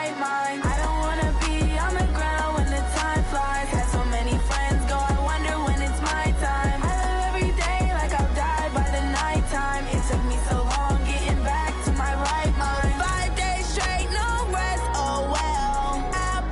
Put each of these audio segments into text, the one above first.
right mind. I don't wanna be on the ground when the time flies. Had so many friends go, I wonder when it's my time. I live every day like I'll die by the nighttime. It took me so long getting back to my right mind. 5 days straight, no rest, oh well. I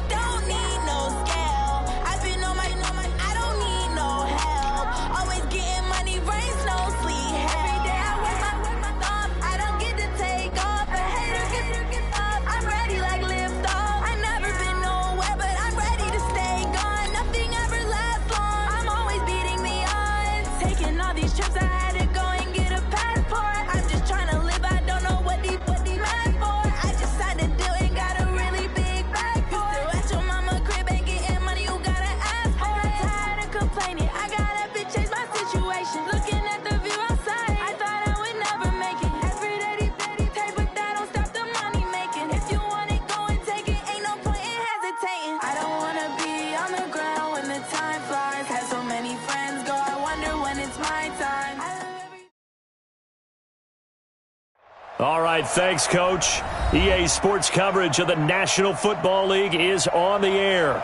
don't need no scale. I've been on my, I don't need no help. Always getting money, rains, no sleep. Every day I work my thumb. I don't get to take off. A hater gets up. I'm ready like lift off. I never been nowhere, but I'm ready to stay gone. Nothing ever lasts long. I'm always beating the odds. Taking all these trips, I had to go and get a passport. I'm just trying to live. I don't know what these mad for. I just had to do it. Got a really big bag for it. Still at your mama crib, ain't getting money. You gotta ask for it. Tired of complaining. I gotta change my situation. Looking at the view outside, I thought I would never make it. Every day take, but that don't stop the money making. If you want it, go and take it. Ain't no point in hesitating. I don't wanna be on the ground when the time flies. Had so many friends go, I wonder when it's my time. All right, thanks, Coach. EA Sports coverage of the National Football League is on the air.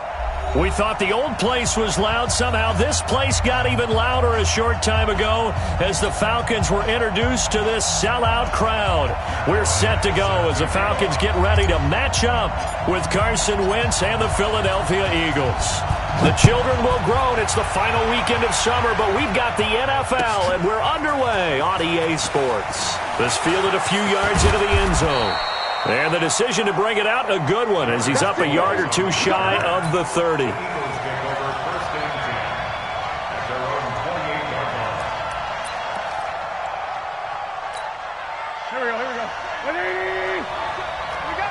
We thought the old place was loud. Somehow this place got even louder a short time ago as the Falcons were introduced to this sellout crowd. We're set to go as the Falcons get ready to match up with Carson Wentz and the Philadelphia Eagles. The children will groan. It's the final weekend of summer, but we've got the NFL, and we're underway on EA Sports. This fielded a few yards into the end zone. And the decision to bring it out, a good one, as he's up a yard or two shy of the 30. Here we go. Ready? We go.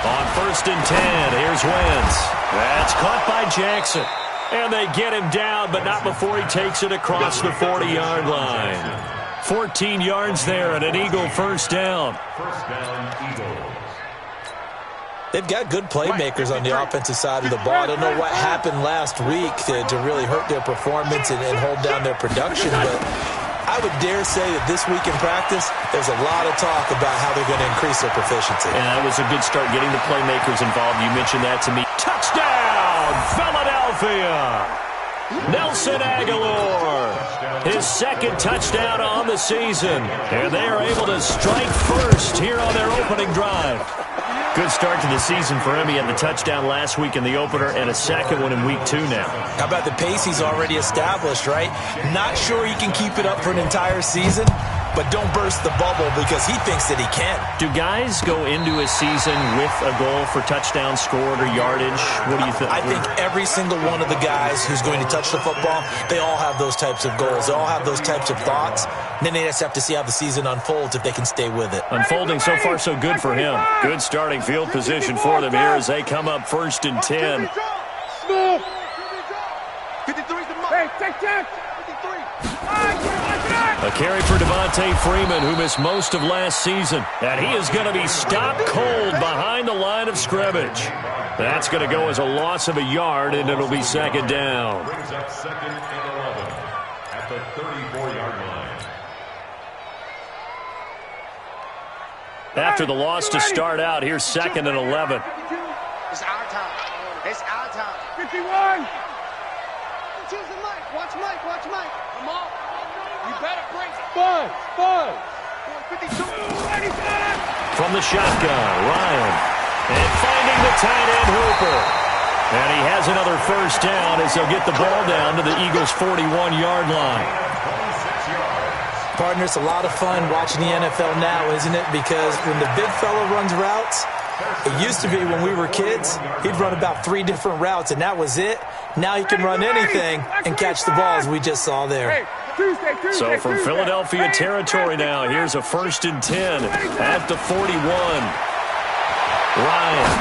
On 1st and 10, here's Wentz. That's caught by Jackson. And they get him down, but not before he takes it across the 40-yard line. 14 yards there and an Eagle first down. First down, Eagles. They've got good playmakers on the offensive side of the ball. I don't know what happened last week to really hurt their performance and hold down their production, but I would dare say that this week in practice, there's a lot of talk about how they're going to increase their proficiency. And that was a good start getting the playmakers involved. You mentioned that to me. Touchdown, Philadelphia! Nelson Aguilar, his second touchdown on the season. And they are able to strike first here on their opening drive. Good start to the season for him. He had the touchdown last week in the opener and a second one in week 2 now. How about the pace he's already established, right? Not sure he can keep it up for an entire season, but don't burst the bubble because he thinks that he can. Do guys go into a season with a goal for touchdown scored or yardage? What do you think? I think every single one of the guys who's going to touch the football, they all have those types of goals. They all have those types of thoughts. And then they just have to see how the season unfolds if they can stay with it. Unfolding so far so good for him. Good starting field position for them here as they come up 1st and 10. 53's the mark. Hey, take 10. 53. A carry for Devontae Freeman, who missed most of last season. And he is going to be stopped cold behind the line of scrimmage. That's going to go as a loss of a yard, and it'll be second down. Brings up 2nd and 11 at the 34-yard line. After the loss to start out, here's 2nd and 11. It's our time. It's our time. 51. Choose the mic. Watch Mike. Watch Mike. Come on. You better bring it. Five. 52. From the shotgun, Ryan. And finding the tight end, Hooper. And he has another first down as they'll get the ball down to the Eagles' 41-yard line. Partner, it's a lot of fun watching the NFL now, isn't it? Because when the big fella runs routes, it used to be when we were kids, he'd run about 3 different routes, and that was it. Now he can run anything and catch the ball, as we just saw there. So from Philadelphia territory now, here's a 1st and 10 at the 41. Ryan.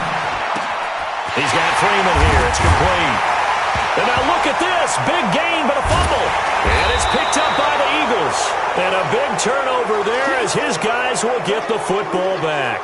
He's got Freeman here. It's complete. And now look at this. Big gain, but a fumble. And it's picked up by the Eagles. And a big turnover there as his guys will get the football back.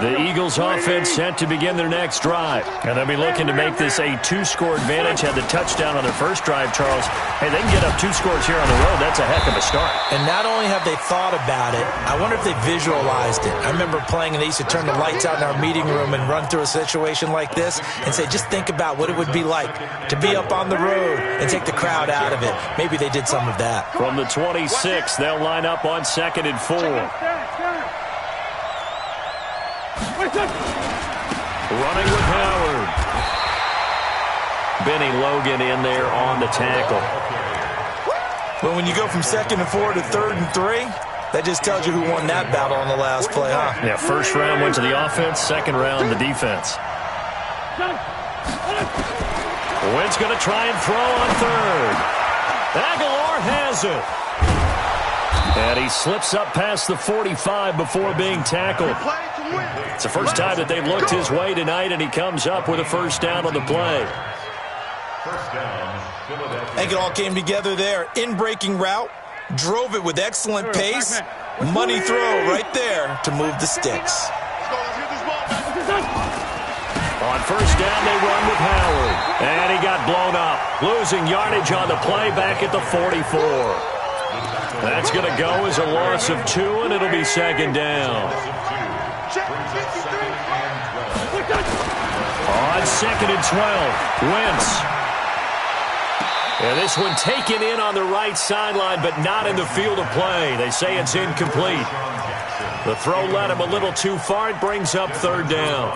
The Eagles offense set to begin their next drive. And they'll be looking to make this a two-score advantage. Had the touchdown on their first drive, Charles. Hey, they can get up 2 scores here on the road. That's a heck of a start. And not only have they thought about it, I wonder if they visualized it. I remember playing and they used to turn the lights out in our meeting room and run through a situation like this and say, just think about what it would be like to be up on the road and take the crowd out of it. Maybe they did some of that. From the 26, they'll line up on 2nd and 4. Running with Howard. Benny Logan in there on the tackle. But when you go from 2nd and 4 to 3rd and 3, that just tells you who won that battle on the last play, huh? Yeah, first round went to the offense, second round the defense. Wentz going to try and throw on 3rd. Aguilar has it. And he slips up past the 45 before being tackled. It's the first time that they've looked his way tonight, and he comes up with a first down on the play. I think it all came together there. In-breaking route, drove it with excellent pace. Money throw right there to move the sticks. On first down, they run with Howard. And he got blown up. Losing yardage on the play back at the 44. That's going to go as a loss of 2, and it'll be 2nd down. On 2nd and 12, Wentz. And this one taken in on the right sideline, but not in the field of play. They say it's incomplete. The throw led him a little too far. It brings up 3rd down.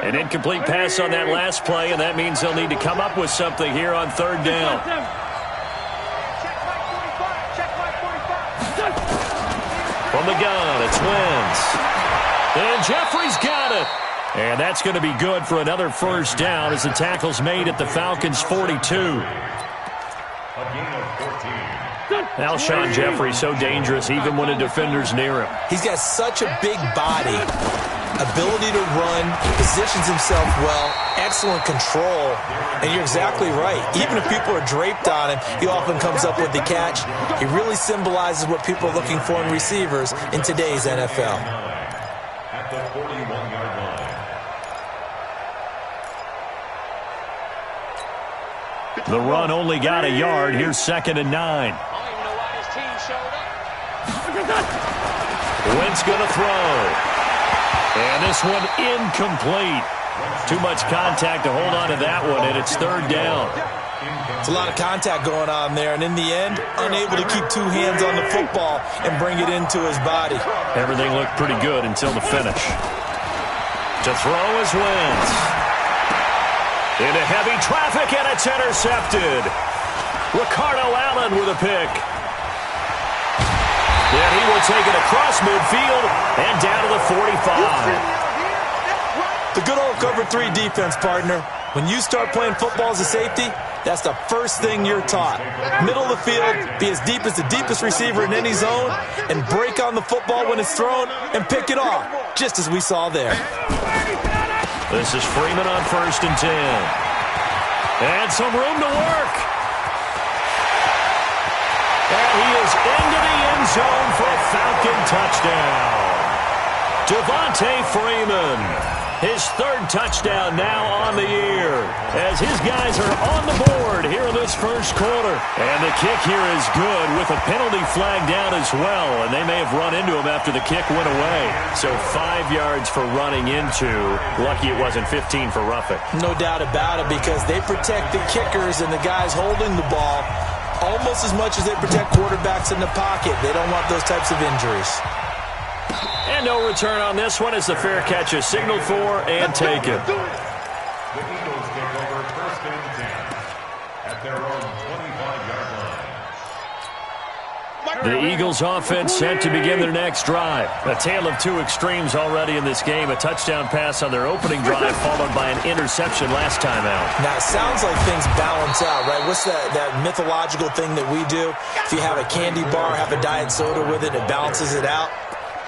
An incomplete pass on that last play, and that means they'll need to come up with something here on 3rd down. From the gun, it's Wentz. And Jeffrey's got it. And that's going to be good for another first down as the tackle's made at the Falcons' 42. Alshon Jeffrey so dangerous even when a defender's near him. He's got such a big body, ability to run, positions himself well, excellent control. And you're exactly right. Even if people are draped on him, he often comes up with the catch. He really symbolizes what people are looking for in receivers in today's NFL. At the 41-yard line. The run only got a yard. Here's 2nd and 9. I don't even know why his team showed up. Wentz going to throw. And this one incomplete. Too much contact to hold on to that one, and it's 3rd down. It's a lot of contact going on there, and in the end, unable to keep 2 hands on the football and bring it into his body. Everything looked pretty good until the finish. To throw is Wentz. Into heavy traffic, and it's intercepted. Ricardo Allen with a pick. And he will take it across midfield and down to the 45. The good old cover 3 defense, partner. When you start playing football as a safety, that's the first thing you're taught. Middle of the field, be as deep as the deepest receiver in any zone, and break on the football when it's thrown and pick it off, just as we saw there. This is Freeman on 1st and 10. And some room to work. And he is into the end zone for a Falcon touchdown. Devontae Freeman, his 3rd touchdown now on the year, as his guys are on the board here in this first quarter. And the kick here is good with a penalty flag down as well, and they may have run into him after the kick went away. So 5 yards for running into. Lucky it wasn't 15 for roughing. No doubt about it, because they protect the kickers and the guys holding the ball almost as much as they protect quarterbacks in the pocket. They don't want those types of injuries. And no return on this one as the fair catch is signaled for and taken. The Eagles take over 1st and 10 at their own 25-yard line. The Eagles offense set to begin their next drive. A tale of 2 extremes already in this game. A touchdown pass on their opening drive followed by an interception last time out. Now, it sounds like things balance out, right? What's that mythological thing that we do? If you have a candy bar, have a diet soda with it, it balances it out.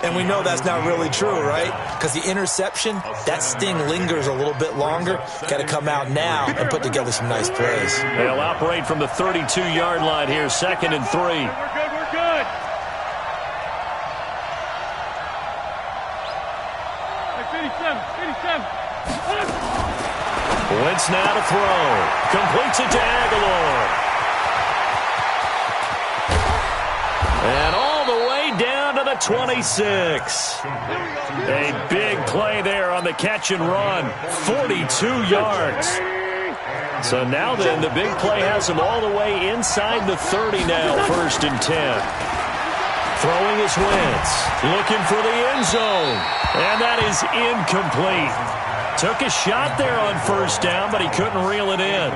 And we know that's not really true, right? Because the interception, that sting lingers a little bit longer. Got to come out now and put together some nice plays. They'll operate from the 32-yard line here, 2nd and 3. We're good. Wentz now to throw. Completes it to Aguilar. And all the way down to the 26. A big play there on the catch and run. 42 yards. So now then, the big play has him all the way inside the 30 now, 1st and 10. Throwing is Wentz. Looking for the end zone. And that is incomplete. Took a shot there on 1st down, but he couldn't reel it in.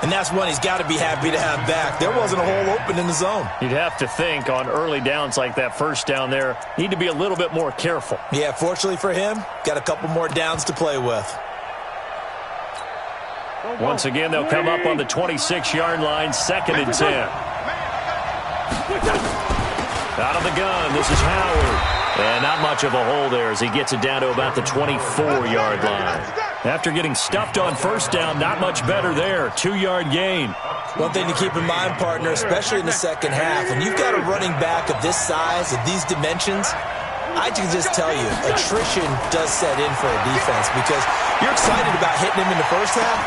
And that's one he's got to be happy to have back. There wasn't a hole open in the zone. You'd have to think on early downs like that 1st down there, need to be a little bit more careful. Yeah, fortunately for him, got a couple more downs to play with. Once again, they'll come up on the 26-yard line, 2nd and 10. Out of the gun, this is Howard. And not much of a hole there as he gets it down to about the 24-yard line. After getting stuffed on 1st down, not much better there. 2-yard gain. One thing to keep in mind, partner, especially in the second half, when you've got a running back of this size, of these dimensions, I can just tell you, attrition does set in for a defense because you're excited about hitting him in the first half.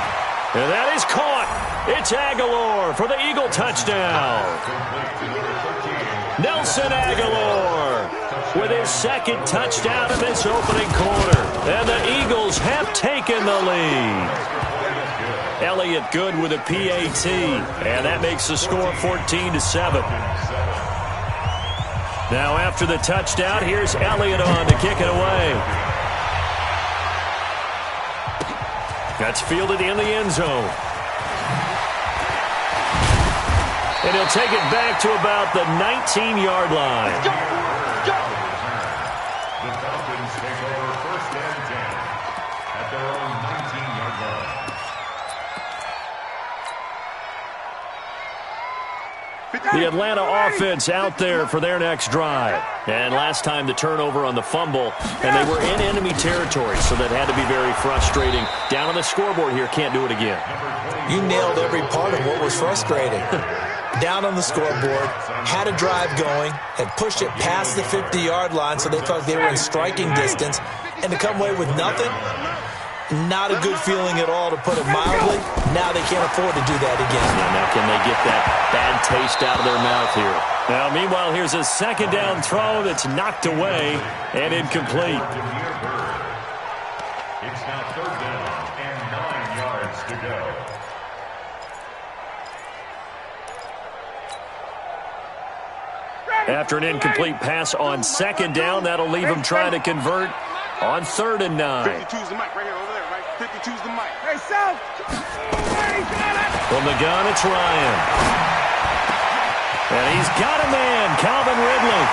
And that is caught. It's Aguilar for the Eagle touchdown. Nelson Aguilar with his 2nd touchdown in this opening quarter. And the Eagles have taken the lead. Elliott good with a PAT. And that makes the score 14-7. Now after the touchdown, here's Elliott on to kick it away. That's fielded in the end zone. And he'll take it back to about the 19-yard line. The Falcons take over 1st and 10 at their own 19-yard line. The Atlanta offense out there for their next drive. And last time the turnover on the fumble, and they were in enemy territory, so that had to be very frustrating. Down on the scoreboard here, can't do it again. You nailed every part of what was frustrating. Down on the scoreboard, had a drive going, had pushed it past the 50-yard line so they felt they were in striking distance, and to come away with nothing, not a good feeling at all, to put it mildly. Now they can't afford to do that again. And now can they get that bad taste out of their mouth here? Now, meanwhile, here's a 2nd down throw that's knocked away and incomplete. It's now 3rd down and 9 yards to go. After an incomplete pass on 2nd down, that'll leave him trying to convert on 3rd and 9. 52's the mic right here, over there, right? 52's the mic. Hey, South! From the gun, it's Ryan. And he's got a man, Calvin Ridley.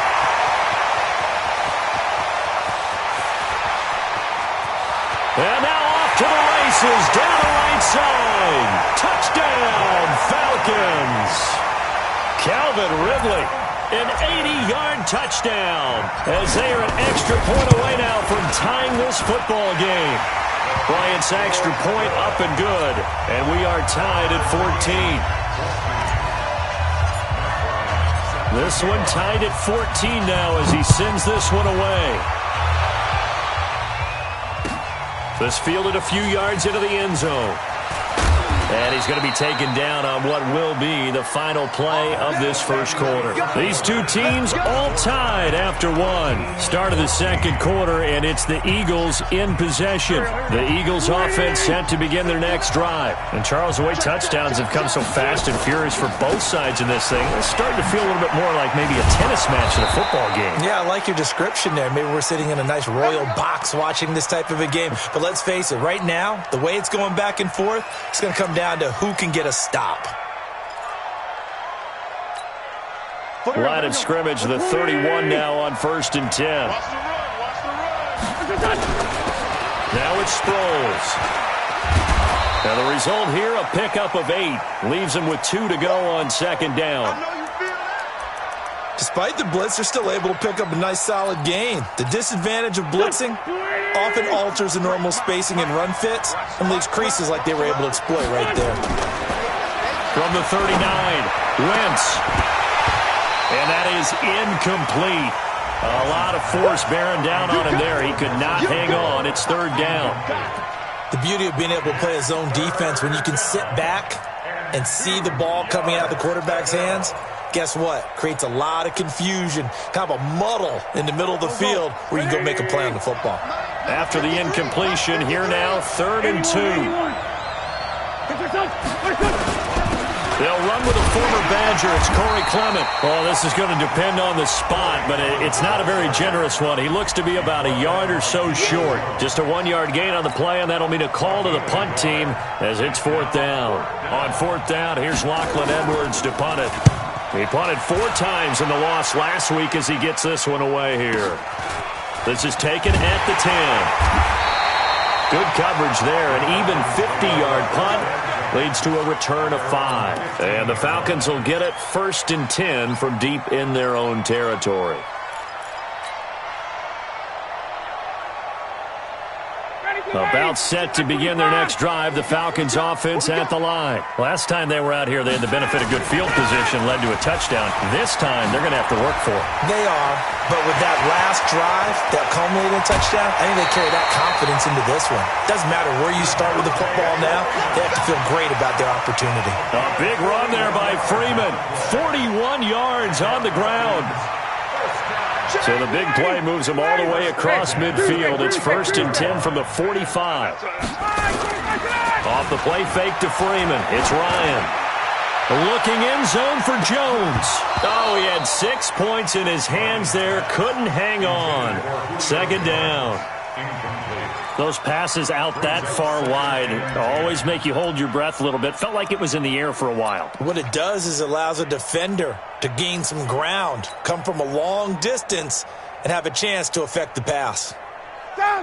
And now off to the races, down the right side. Touchdown, Falcons. Calvin Ridley, an 80-yard touchdown, as they are an extra point away now from tying this football game. Bryant's extra point up and good, and we are tied at 14. This one tied at 14 now as he sends this one away. This fielded a few yards into the end zone. And he's going to be taken down on what will be the final play of this 1st quarter. These two teams all tied after one. Start of the 2nd quarter, and it's the Eagles in possession. The Eagles offense set to begin their next drive. And Charles, the way touchdowns have come so fast and furious for both sides in this thing, it's starting to feel a little bit more like maybe a tennis match in a football game. Yeah, I like your description there. Maybe we're sitting in a nice royal box watching this type of a game. But let's face it, right now, the way it's going back and forth, it's going to come down to who can get a stop. Line of scrimmage, the 31 now on 1st and 10. Watch the run. Now it's Sproles. Now the result here, a pickup of 8. Leaves him with 2 to go on 2nd down. Despite the blitz, they're still able to pick up a nice solid gain. The disadvantage of blitzing often alters the normal spacing and run fits and leaves creases like they were able to exploit right there. From the 39, Wentz. And that is incomplete. A lot of force bearing down on him there. He could not hang on. It's 3rd down. The beauty of being able to play a zone defense, when you can sit back and see the ball coming out of the quarterback's hands, guess what? Creates a lot of confusion, kind of a muddle in the middle of the field where you can go make a play on the football. After the incompletion, here now, 3rd and 2. They'll run with a former Badger. It's Corey Clement. Oh, this is going to depend on the spot, but it's not a very generous one. He looks to be about a yard or so short. Just a 1-yard gain on the play, and that'll mean a call to the punt team as it's 4th down. On 4th down, here's Lachlan Edwards to punt it. He punted 4 times in the loss last week as he gets this one away here. This is taken at the 10. Good coverage there. An even 50-yard punt leads to a return of 5. And the Falcons will get it 1st and 10 from deep in their own territory. About set to begin their next drive, the Falcons offense at the line. Last time they were out here, they had the benefit of good field position, led to a touchdown. This time, they're going to have to work for it. They are, but with that last drive that culminated in a touchdown, I think they carry that confidence into this one. Doesn't matter where you start with the football now, they have to feel great about their opportunity. A big run there by Freeman. 41 yards on the ground. So the big play moves them all the way across midfield. It's 1st and 10 from the 45. Off the play fake to Freeman. It's Ryan. Looking end zone for Jones. Oh, he had 6 points in his hands there. Couldn't hang on. 2nd down. Those passes out that far wide always make you hold your breath a little bit. Felt like it was in the air for a while. What it does is it allows a defender to gain some ground, come from a long distance, and have a chance to affect the pass.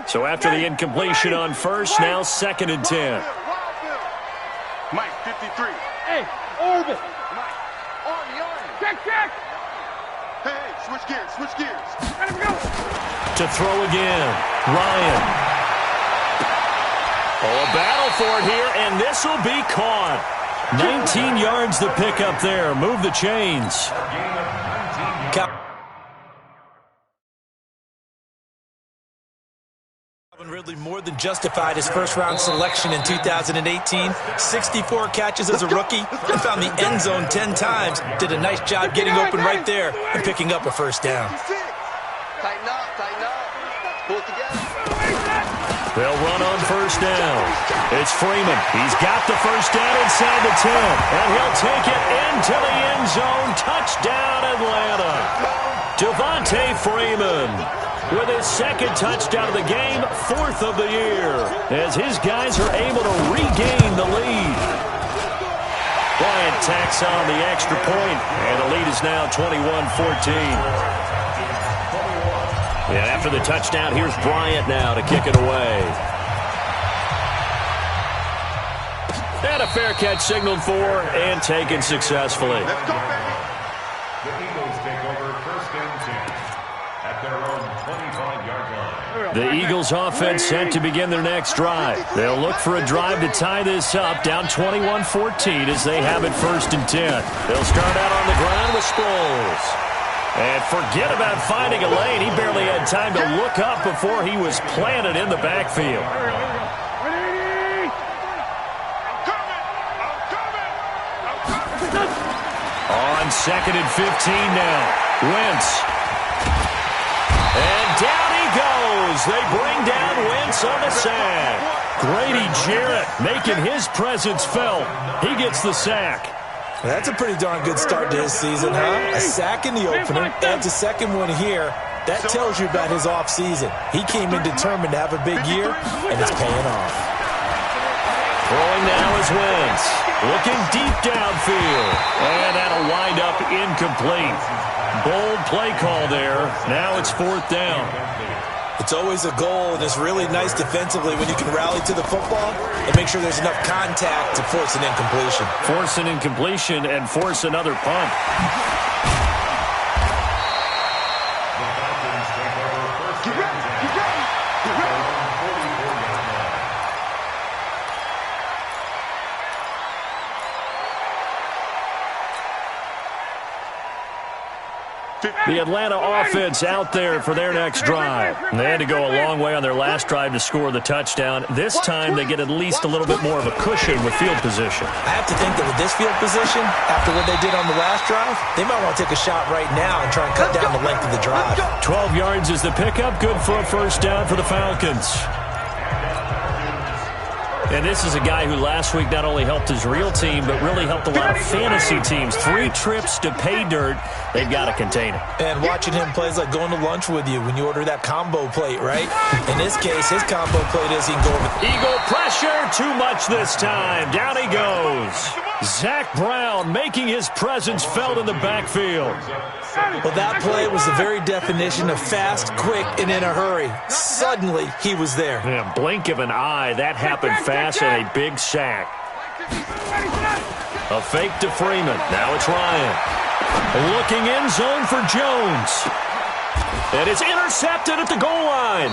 So after the incompletion on 1st, now 2nd and 10. Mike, 53. Hey, Orville. Mike, Army. Check. Hey, switch gears. Let him go. To throw again, Ryan. Oh, a battle for it here, and this will be caught. 19 yards the pickup there. Move the chains. Ridley more than justified his first-round selection in 2018. 64 catches as a rookie and found the end zone 10 times. Did a nice job getting open right there and picking up a 1st down. Tighten up. Pull it together. They'll run on 1st down. It's Freeman. He's got the 1st down inside the 10, and he'll take it into the end zone. Touchdown, Atlanta. Devontae Freeman with his 2nd touchdown of the game, 4th of the year, as his guys are able to regain the lead. Bryant tacks on the extra point, and the lead is now 21-14. And after the touchdown, here's Bryant now to kick it away. And a fair catch signaled for and taken successfully. Let's go, baby. The Eagles take over 1st and 10 at their own 25-yard line. The Eagles offense set to begin their next drive. They'll look for a drive to tie this up, down 21-14 as they have it 1st and 10. They'll start out on the ground with Sproles. And forget about finding a lane. He barely had time to look up before he was planted in the backfield. On 2nd and 15 now. Wentz. And down he goes. They bring down Wentz on the sack. Grady Jarrett making his presence felt. He gets the sack. That's a pretty darn good start to his season, huh? A sack in the opener, adds a 2nd one here. That tells you about his offseason. He came in determined to have a big year, and it's paying off. Throwing now is Wentz. Looking deep downfield. And that'll wind up incomplete. Bold play call there. Now it's 4th down. It's always a goal, and it's really nice defensively when you can rally to the football and make sure there's enough contact to force an incompletion. Force an incompletion and force another punt. Get ready. The Atlanta offense out there for their next drive. And they had to go a long way on their last drive to score the touchdown. This time they get at least a little bit more of a cushion with field position. I have to think that with this field position, after what they did on the last drive, they might want to take a shot right now and try and cut down the length of the drive. 12 yards is the pickup. Good for a first down for the Falcons. And this is a guy who last week not only helped his real team, but really helped a lot of fantasy teams. 3 trips to pay dirt. They've got to contain him. And watching him play is like going to lunch with you when you order that combo plate, right? In this case, his combo plate is he can go over. Eagle pressure, too much this time. Down he goes. Zach Brown making his presence felt in the backfield. Well, that play was the very definition of fast, quick, and in a hurry. Suddenly, he was there. Yeah, blink of an eye. That happened fast and a big sack. A fake to Freeman. Now it's Ryan. Looking end zone for Jones. And it's intercepted at the goal line.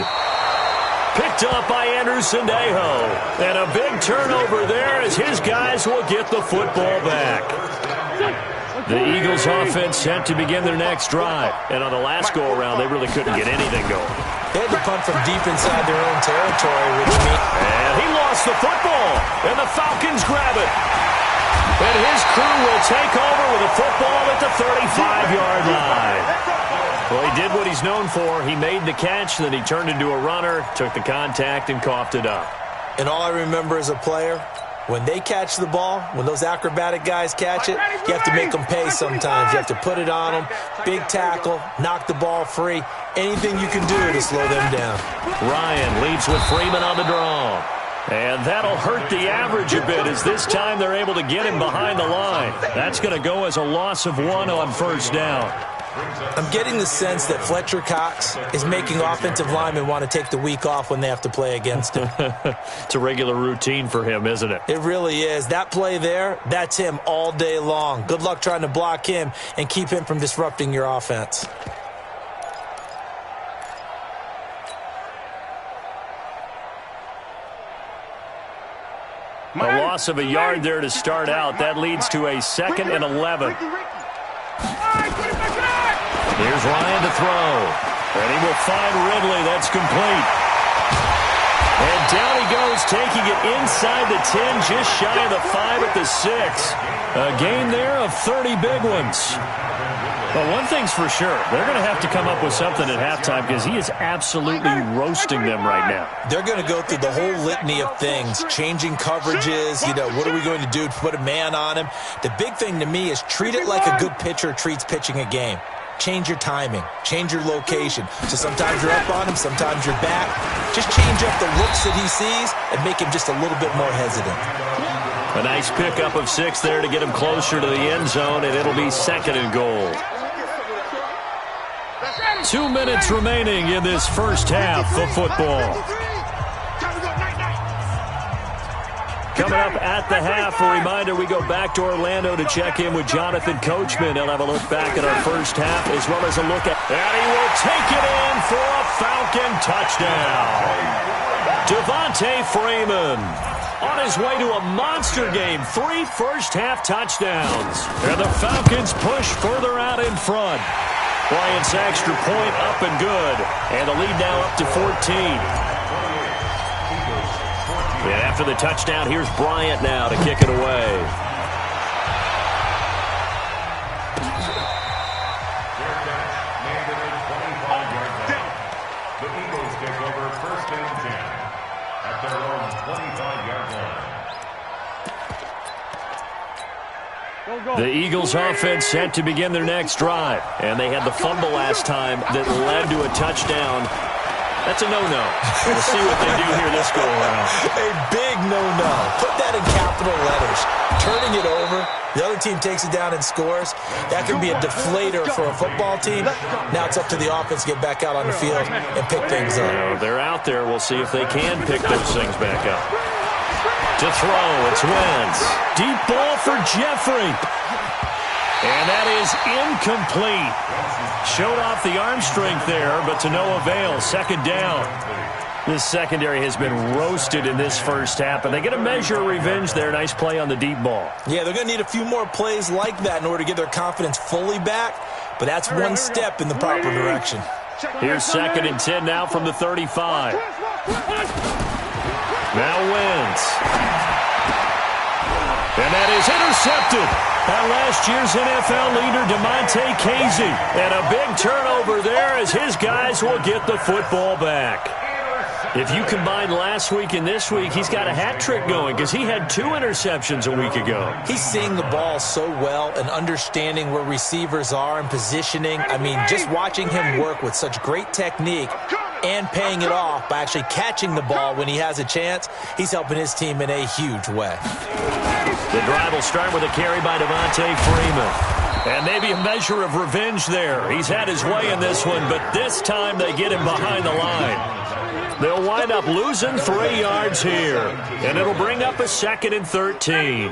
Picked up by Anderson-Dejo. And a big turnover there as his guys will get the football back. The Eagles offense set to begin their next drive. And on the last go-around, they really couldn't get anything going. They had to punt from deep inside their own territory, which means... And he lost the football. And the Falcons grab it. And his crew will take over with a football at the 35-yard line. Well, he did what he's known for. He made the catch, then he turned into a runner, took the contact, and coughed it up. And all I remember as a player, when they catch the ball, when those acrobatic guys catch it, you have to make them pay sometimes. You have to put it on them, big tackle, knock the ball free, anything you can do to slow them down. Ryan leads with Freeman on the draw. And that'll hurt the average a bit as this time they're able to get him behind the line. That's going to go as a loss of 1 on first down. I'm getting the sense that Fletcher Cox is making offensive linemen want to take the week off when they have to play against him. It's a regular routine for him, isn't it? It really is. That play there, that's him all day long. Good luck trying to block him and keep him from disrupting your offense. A loss of a yard there to start out. That leads to a 2nd and 11. Here's Ryan to throw. And he will find Ridley. That's complete. And down he goes, taking it inside the 10, just shy of the 5 at the 6. A gain there of 30 big ones. Well, one thing's for sure. They're going to have to come up with something at halftime because he is absolutely roasting them right now. They're going to go through the whole litany of things, changing coverages, what are we going to do to put a man on him? The big thing to me is treat it like a good pitcher treats pitching a game. Change your timing, change your location. So sometimes you're up on him, sometimes you're back. Just change up the looks that he sees and make him just a little bit more hesitant. A nice pickup of 6 there to get him closer to the end zone, and it'll be 2nd and goal. 2 minutes remaining in this first half of football. Coming up at the half, a reminder, we go back to Orlando to check in with Jonathan Coachman. He'll have a look back at our first half as well as a look at... And he will take it in for a Falcon touchdown. Devontae Freeman on his way to a monster game. 3 first-half touchdowns. And the Falcons push further out in front. Bryant's extra point up and good. And the lead now up to 14. And after the touchdown, here's Bryant now to kick it away. The Eagles take over 1st and 10 at their own 25-yard line. The Eagles offense set to begin their next drive. And they had the fumble last time that led to a touchdown. That's a no-no. We'll see what they do here this go-around. A big no-no. Put that in capital letters. Turning it over, the other team takes it down and scores. That can be a deflator for a football team. Now it's up to the offense to get back out on the field and pick things up. They're out there. We'll see if they can pick those things back up. To throw, it's Wentz. Deep ball for Jeffrey. And that is incomplete. Showed off the arm strength there, but to no avail. 2nd down. This secondary has been roasted in this first half, and they get a measure of revenge there. Nice play on the deep ball. Yeah, they're going to need a few more plays like that in order to get their confidence fully back. but that's one step in the proper direction. Here's 2nd and 10 now from the 35. Now Wentz. And that is intercepted by last year's NFL leader, DeMonte Casey. And a big turnover there as his guys will get the football back. If you combine last week and this week, he's got a hat trick going because he had 2 interceptions a week ago. He's seeing the ball so well and understanding where receivers are and positioning. I mean, just watching him work with such great technique and paying it off by actually catching the ball when he has a chance, he's helping his team in a huge way. The drive will start with a carry by Devontae Freeman. And maybe a measure of revenge there. He's had his way in this one, but this time they get him behind the line. They'll wind up losing 3 yards here. And it'll bring up a 2nd and 13.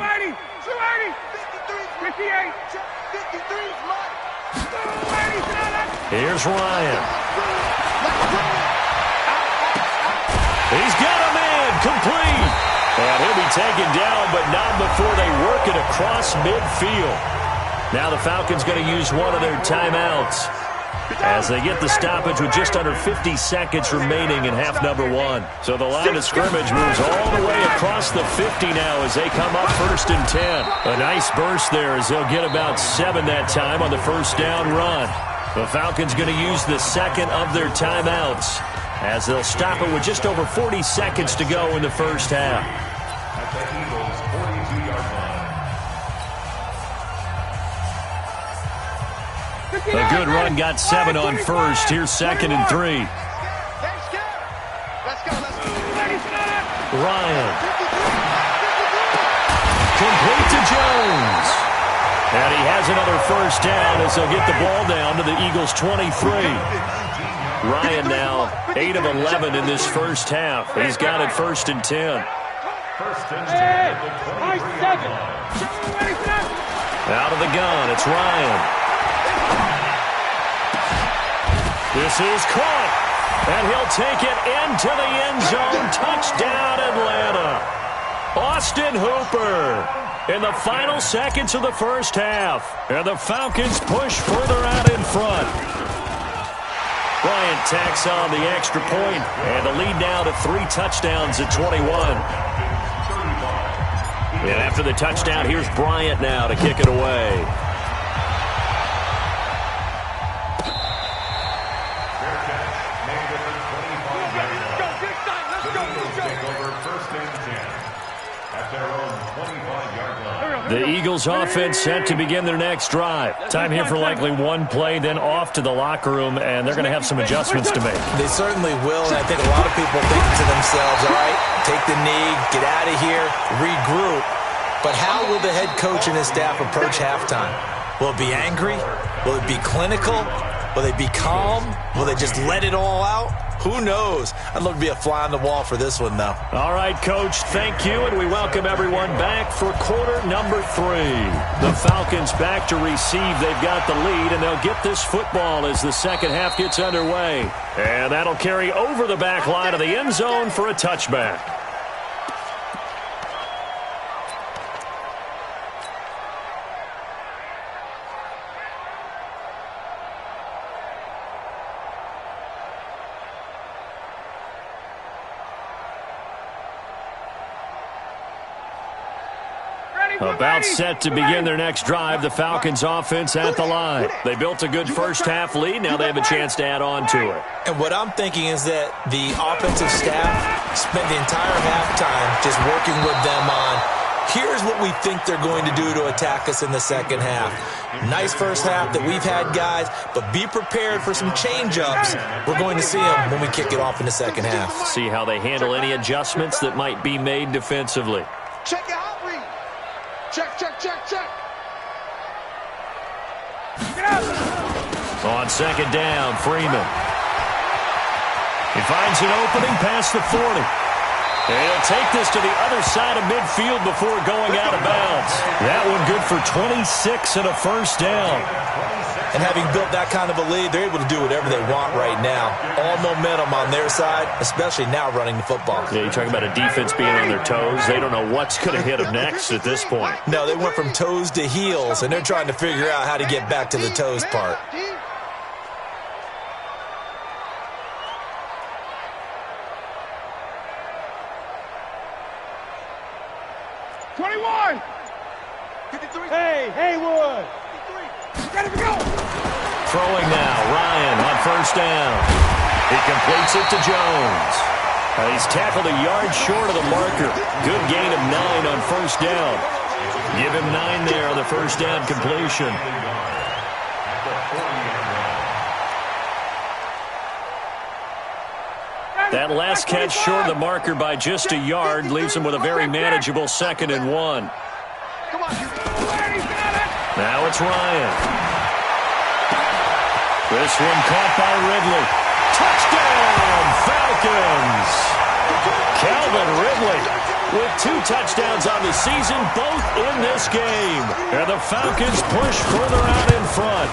Here's Ryan. He's got a man complete. And he'll be taken down, but not before they work it across midfield. Now the Falcons going to use one of their timeouts as they get the stoppage with just under 50 seconds remaining in half number 1. So the line of scrimmage moves all the way across the 50 now as they come up 1st and 10. A nice burst there as they'll get about 7 that time on the 1st down run. The Falcons going to use the 2nd of their timeouts as they'll stop it with just over 40 seconds to go in the 1st half. At the Eagles' 42-yard line. A good run got 7 on 1st. Here's 2nd and 3. Ryan. Complete to Jones. And he has another 1st down as they'll get the ball down to the Eagles' 23. Ryan now 8 of 11 in this 1st half. He's got it 1st and 10. 1st and 10 at the 23-yard line. Out of the gun, it's Ryan. This is caught, and he'll take it into the end zone. Touchdown, Atlanta. Austin Hooper in the final seconds of the 1st half. And the Falcons push further out in front. Bryant tacks on the extra point, and the lead now to 3 touchdowns at 21. And after the touchdown, here's Bryant now to kick it away. The Eagles offense set to begin their next drive. Time here for likely one play, then off to the locker room, and they're going to have some adjustments to make. They certainly will, and I think a lot of people think to themselves, all right, take the knee, get out of here, regroup. But how will the head coach and his staff approach halftime? Will it be angry? Will it be clinical? Will they be calm? Will they just let it all out? Who knows? I'd love to be a fly on the wall for this one, though. All right, Coach, thank you, and we welcome everyone back for quarter number 3. The Falcons back to receive. They've got the lead, and they'll get this football as the 2nd half gets underway. And that'll carry over the back line of the end zone for a touchback. About set to begin their next drive, the Falcons offense at the line. They built a good 1st half lead. Now they have a chance to add on to it. And what I'm thinking is that the offensive staff spent the entire halftime just working with them on, here's what we think they're going to do to attack us in the 2nd half. Nice 1st half that we've had, guys, but be prepared for some change-ups. We're going to see them when we kick it off in the 2nd half. See how they handle any adjustments that might be made defensively. Check your out read. Check, check, check, check. On 2nd down, Freeman. He finds an opening past the 40. And he'll take this to the other side of midfield before going out of bounds. That one good for 26 and a 1st down. And having built that kind of a lead, they're able to do whatever they want right now. All momentum on their side, especially now running the football. Yeah, you're talking about a defense being on their toes. They don't know what's going to hit them next at this point. No, they went from toes to heels, and they're trying to figure out how to get back to the toes part. Hey, Haywood! Ready to go! Throwing now, Ryan on first down. He completes it to Jones. He's tackled a yard short of the marker. Good gain of 9 on first down. Give him 9 there on the first down completion. That last catch short of the marker by just a yard leaves him with a very manageable 2nd and 1. Now it's Ryan. This one caught by Ridley. Touchdown, Falcons! Calvin Ridley with 2 touchdowns on the season, both in this game. And the Falcons push further out in front.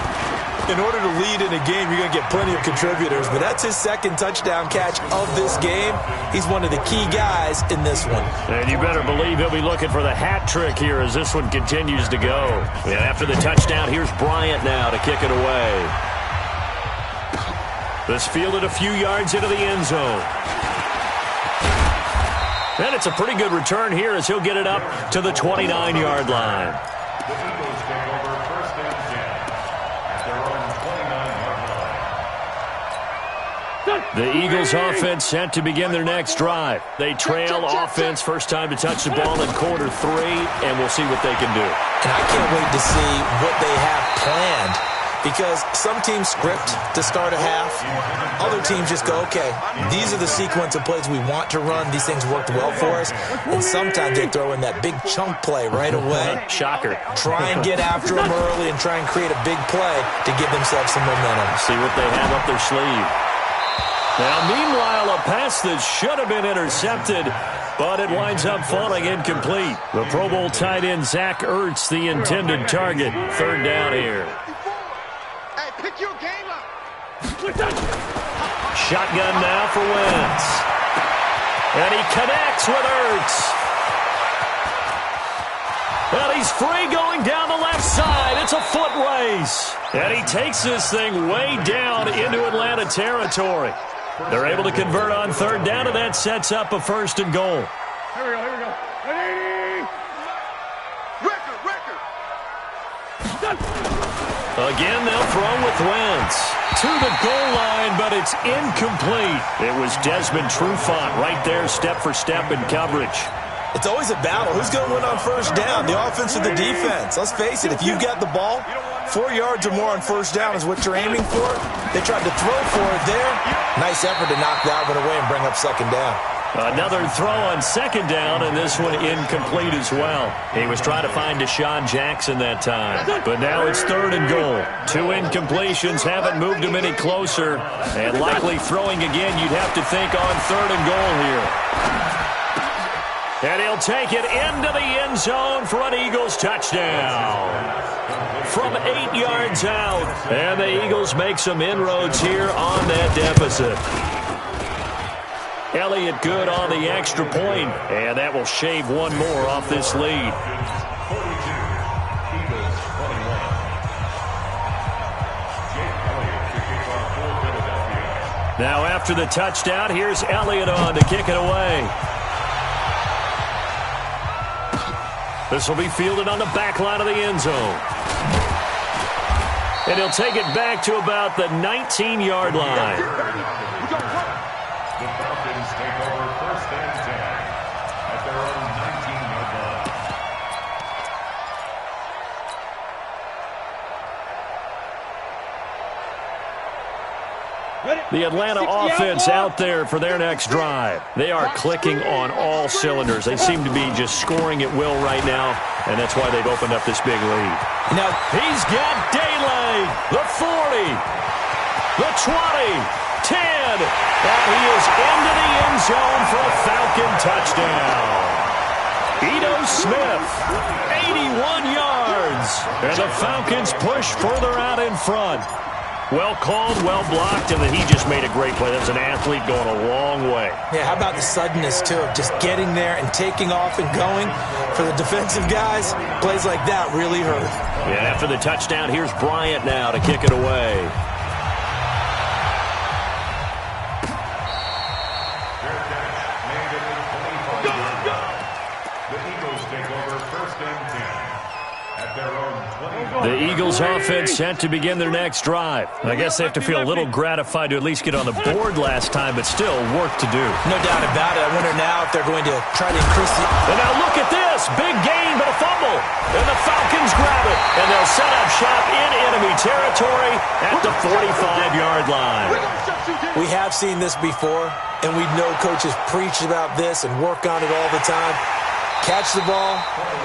In order to lead in a game, you're going to get plenty of contributors, but that's his 2nd touchdown catch of this game. He's one of the key guys in this one. And you better believe he'll be looking for the hat trick here as this one continues to go. And after the touchdown, here's Bryant now to kick it away. This fielded a few yards into the end zone. And it's a pretty good return here as he'll get it up to the 29-yard line. The Eagles take over first and 10 at their own 29-yard line. The Eagles offense set to begin their next drive. They trail offense, first time to touch the ball in quarter 3, and we'll see what they can do. And I can't wait to see what they have planned, because some teams script to start a half. Other teams just go, okay, these are the sequence of plays we want to run. These things worked well for us. And sometimes they throw in that big chunk play right away. Shocker. Try and get after them early and try and create a big play to give themselves some momentum. See what they have up their sleeve. Now, meanwhile, a pass that should have been intercepted, but it winds up falling incomplete. The Pro Bowl tight end Zach Ertz, the intended target. 3rd down here. Hey, pick your game up. Shotgun now for Wentz. And he connects with Ertz. Well, he's free going down the left side. It's a foot race. And he takes this thing way down into Atlanta territory. They're able to convert on 3rd down, and that sets up a 1st and goal. Here we go. Ready? Record. Again, they'll throw with Wentz. To the goal line, but it's incomplete. It was Desmond Trufant right there, step for step in coverage. It's always a battle. Who's going to win on first down, the offense or the defense? Let's face it, if you've got the ball, 4 yards or more on first down is what you're aiming for. They tried to throw for it there. Nice effort to knock that one away and bring up 2nd down. Another throw on 2nd down, and this one incomplete as well. He was trying to find Deshaun Jackson that time. But now it's 3rd and goal. 2 incompletions haven't moved him any closer. And likely throwing again, you'd have to think on 3rd and goal here. And he'll take it into the end zone for an Eagles touchdown. From 8 yards out. And the Eagles make some inroads here on that deficit. Elliott good on the extra point, and that will shave one more off this lead. 42, Eagles 21. Jake Elliott to kick off for Philadelphia. Now after the touchdown, here's Elliott on to kick it away. This will be fielded on the back line of the end zone. And he'll take it back to about the 19-yard line. The Falcons take over first and 10 at their own 19-yard line. The Atlanta offense out there for their next drive. They are clicking on all cylinders. They seem to be just scoring at will right now, and that's why they've opened up this big lead. Now, he's got daylight. The 40, the 20, 10, and he is into the end zone for a Falcon touchdown. Ito Smith, 81 yards, And the Falcons push further out in front. Well called, well blocked, and then he just made a great play. That's an athlete going a long way. Yeah, how about the suddenness, too, of just getting there and taking off and going? For the defensive guys, plays like that really hurt. Yeah, after the touchdown, here's Bryant now to kick it away. The Eagles offense set to begin their next drive. I guess they have to feel a little gratified to at least get on the board last time, but still work to do. No doubt about it. I wonder now if they're going to try to increase the... And now look at this. Big gain, but a fumble. And the Falcons grab it. And they'll set up shop in enemy territory at the 45-yard line. We have seen this before, and we know coaches preach about this and work on it all the time. Catch the ball.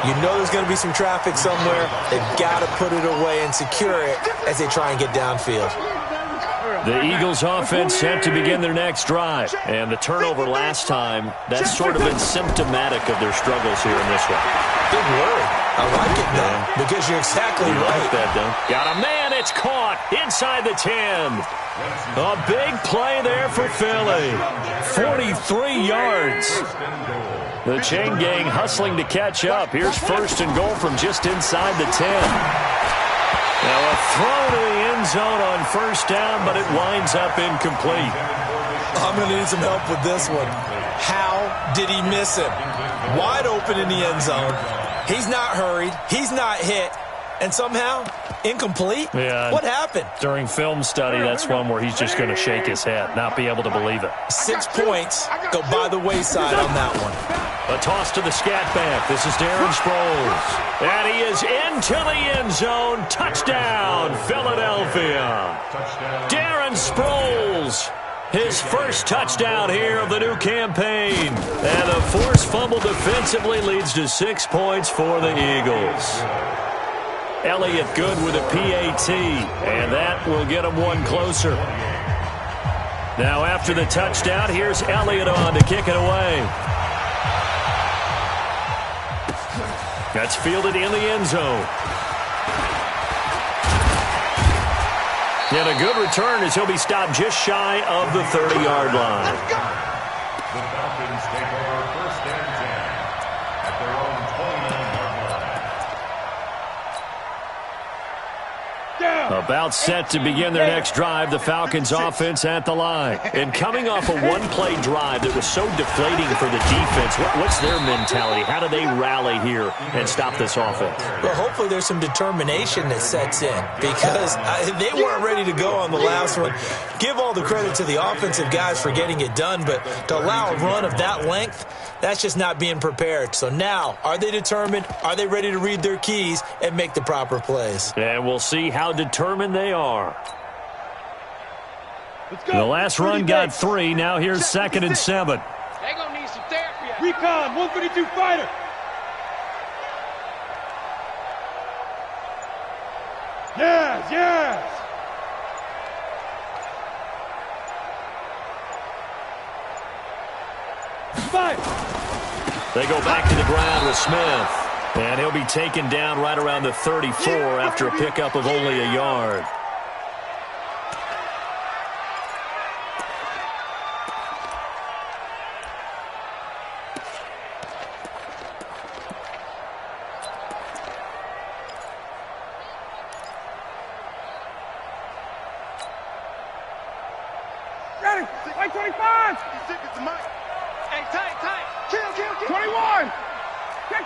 You know there's going to be some traffic somewhere. They've got to put it away and secure it as they try and get downfield. The Eagles offense set to begin their next drive. And the turnover last time, that's sort of been symptomatic of their struggles here in this one. Big word. I like it, though, because you're exactly right. Like that, though. Got a man. It's caught inside the 10. A big play there for Philly. 43 yards. The chain gang hustling to catch up. Here's first and goal from just inside the 10. Now a throw to the end zone on first down, but it winds up incomplete. I'm going to need some help with this one. How did he miss him? Wide open in the end zone. He's not hurried. He's not hit. And somehow, incomplete? Yeah. What happened? During film study, that's one where he's just going to shake his head, not be able to believe it. 6 points go by the wayside on that one. A toss to the scat back. This is Darren Sproles. And he is into the end zone. Touchdown, Philadelphia. Darren Sproles. His first touchdown here of the new campaign. And a forced fumble defensively leads to 6 points for the Eagles. Elliott good with a PAT, and that will get him one closer. Now after the touchdown, here's Elliott on to kick it away. That's fielded in the end zone. And a good return as he'll be stopped just shy of the 30-yard line. The Falcons take over first and 10 at their own 29-yard line. About set to begin their next drive, the Falcons offense at the line. And coming off a one-play drive that was so deflating for the defense, what's their mentality? How do they rally here and stop this offense? Well, hopefully there's some determination that sets in because they weren't ready to go on the last one. Give all the credit to the offensive guys for getting it done, but to allow a run of that length, that's just not being prepared. So now, are they determined? Are they ready to read their keys and make the proper plays? And we'll see how determined they are. The last run got 3. Now here's 2nd and 7. They're going to need some therapy. Recon, 152 fighter. Yes, yes. Fight. They go back to the ground with Smith. And he'll be taken down right around the 34 after a pickup of only a yard. Ready. Like 25. Hey, tight. Kill. 21. Check.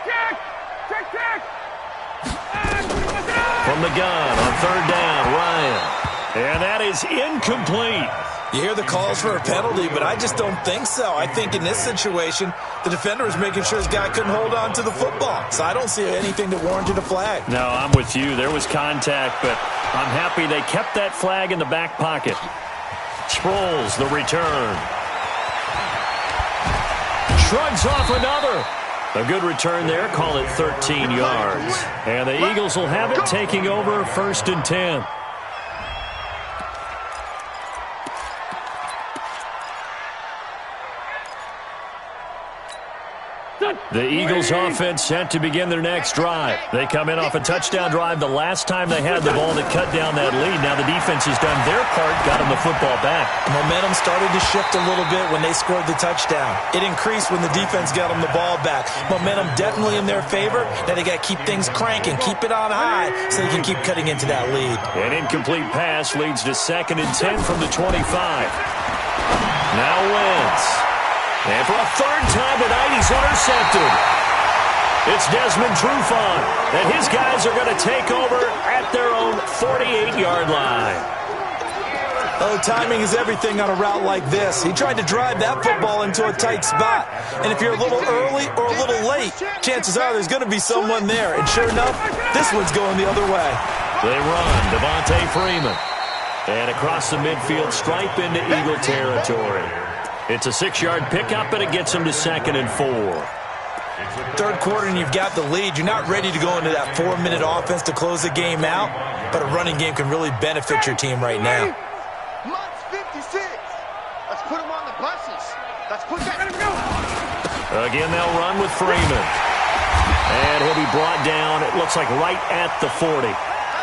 From the gun on 3rd down, Ryan. And that is incomplete. You hear the calls for a penalty, but I just don't think so. I think in this situation, the defender was making sure his guy couldn't hold on to the football. So I don't see anything that warranted a flag. No, I'm with you. There was contact, but I'm happy they kept that flag in the back pocket. Sproles, the return. Shrugs off another. A good return there. Call it 13 yards. And the Eagles will have it taking over 1st and 10. The Eagles offense set to begin their next drive. They come in off a touchdown drive the last time they had the ball that cut down that lead. Now the defense has done their part, got them the football back. Momentum started to shift a little bit when they scored the touchdown. It increased when the defense got them the ball back. Momentum definitely in their favor. Now they got to keep things cranking, keep it on high so they can keep cutting into that lead. An incomplete pass leads to 2nd and 10 from the 25. Now Wentz. And for a 3rd time tonight, he's intercepted. It's Desmond Trufant, and his guys are going to take over at their own 48-yard line. Oh, timing is everything on a route like this. He tried to drive that football into a tight spot. And if you're a little early or a little late, chances are there's going to be someone there. And sure enough, this one's going the other way. They run, Devontae Freeman. And across the midfield stripe into Eagle territory. It's a 6-yard pickup, and it gets them to 2nd and 4. 3rd quarter, and you've got the lead. You're not ready to go into that 4-minute offense to close the game out, but a running game can really benefit your team right now. Month's 56. Let's put them on the buses. Let's put that. Again, they'll run with Freeman. And he'll be brought down, it looks like right at the 40.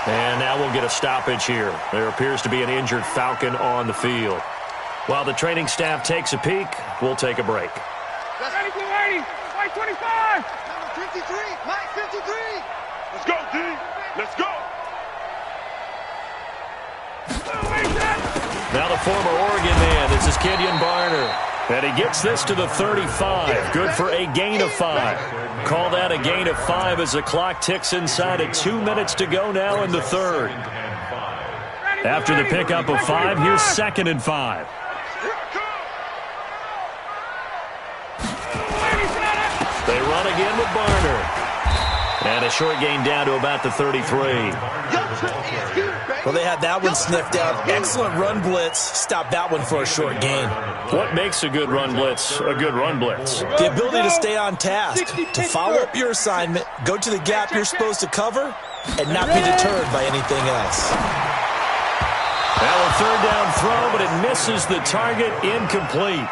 And now we'll get a stoppage here. There appears to be an injured Falcon on the field. While the training staff takes a peek, we'll take a break. Ready, 280. White 25. Number 53. Mike 53. Let's go, D. Let's go. Now the former Oregon man, this is Kenyon Barner. And he gets this to the 35. Good for a gain of 5. Call that a gain of 5 as the clock ticks inside of 2 minutes to go now in the 3rd. After the pickup of 5, here's 2nd and 5. They run again with Barner. And a short gain down to about the 33. Well, they had that one sniffed out. Excellent run blitz. Stop that one for a short gain. What makes a good run blitz a good run blitz? The ability to stay on task, to follow up your assignment, go to the gap you're supposed to cover, and not be deterred by anything else. Well, a 3rd down throw, but it misses the target, incomplete.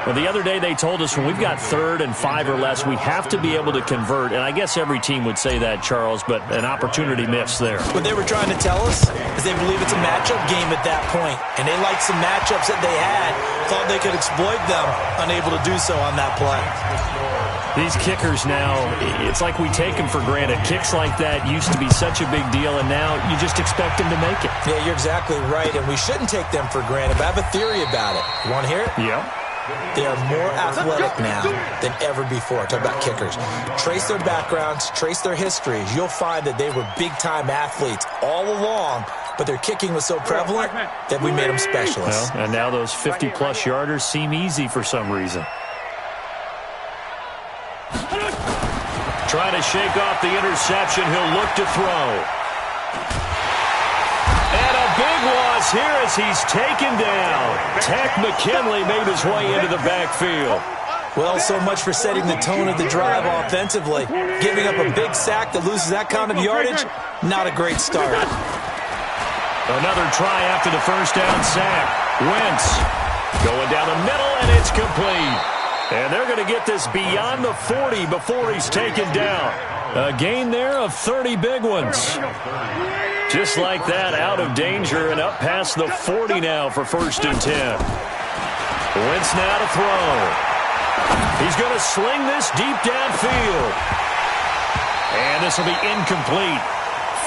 Well, the other day they told us when we've got 3rd and 5 or less, we have to be able to convert. And I guess every team would say that, Charles, but an opportunity missed there. What they were trying to tell us is they believe it's a matchup game at that point. And they liked some matchups that they had, thought they could exploit them, unable to do so on that play. These kickers now, it's like we take them for granted. Kicks like that used to be such a big deal, and now you just expect them to make it. Yeah, you're exactly right, and we shouldn't take them for granted, but I have a theory about it. You want to hear it? Yeah. They are more athletic now than ever before. Talk about kickers. Trace their backgrounds, trace their histories. You'll find that they were big-time athletes all along, but their kicking was so prevalent that we made them specialists. Well, and now those 50-plus yarders seem easy for some reason. Trying to shake off the interception. He'll look to throw. And a big loss here as he's taken down. Tech McKinley made his way into the backfield. Well, so much for setting the tone of the drive offensively. Giving up a big sack that loses that kind of yardage, not a great start. Another try after the 1st down sack. Wentz going down the middle, and it's complete. And they're going to get this beyond the 40 before he's taken down. A gain there of 30 big ones. Just like that, out of danger and up past the 40 now for 1st and 10. Wentz now to throw. He's going to sling this deep downfield. And this will be incomplete.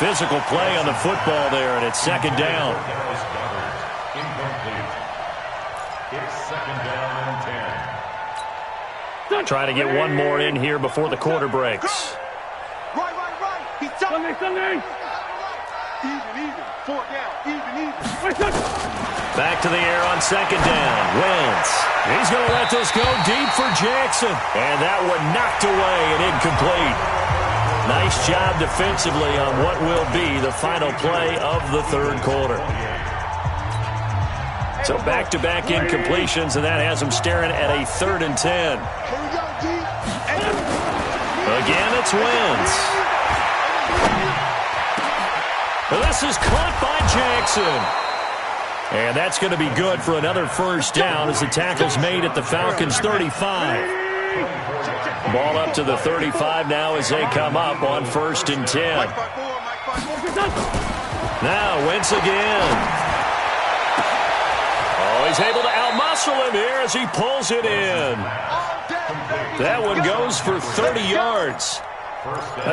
Physical play on the football there, and it's 2nd down. Incomplete. It's 2nd down and 10. Trying to get one more in here before the quarter breaks. Right. He's Sunday. Even. 4 down. Even. Back to the air on 2nd down. Wentz. He's going to let this go deep for Jackson. And that one knocked away and incomplete. Nice job defensively on what will be the final play of the 3rd quarter. So back-to-back incompletions, and that has them staring at a 3rd and 10. Again, it's Wentz. This is caught by Jackson. And that's going to be good for another 1st down as the tackle's made at the Falcons' 35. Ball up to the 35 now as they come up on 1st and 10. Now Wentz again. Oh, he's able to outmuscle him here as he pulls it in. That one goes for 30 yards.